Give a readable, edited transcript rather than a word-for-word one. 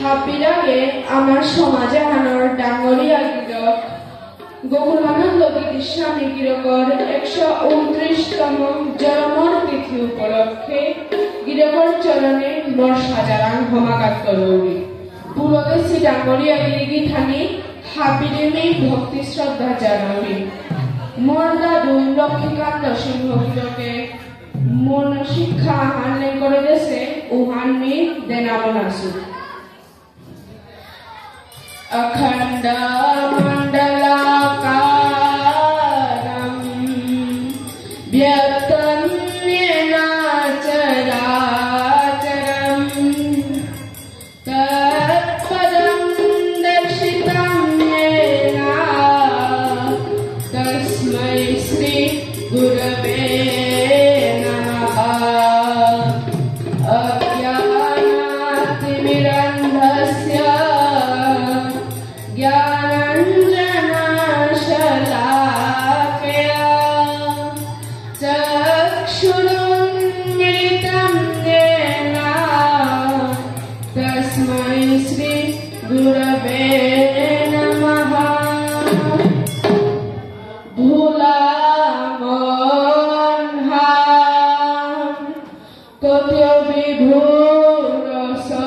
হাবিরাগে আমার সমাজে আনার ডাঙরিয়া গিরক গোকুলানন্দ গীতির স্বামী গিরকর 129তম জন্মর তিথি উপলক্ষে গিরকর চরণে মোর সাজারাং হমাকাত করৌরি পুরোদেশী ডাঙরিয়া গিরিগি থানি হাবিরেমে ভক্তি শ্রদ্ধা জানাউরি মোর দাদু লক্ষ্মীকান্ত সিংহ গিরকে মন শিক্ষা হানলে করে দেশে উহানমি দেনাবনাসু अखंड मंडलाकारं व्यक्तं येन चराचरं तत्पदं दर्शितं येन तस्मै श्री गुरवे नमः अज्ञानातिमिरन्धस्य ज्ञानाञ्जनशलाकया चक्षुरुन्मिलितं येन तस्मै श्री गुरवे नमः भूलामोहं तोत्यो विभुरसो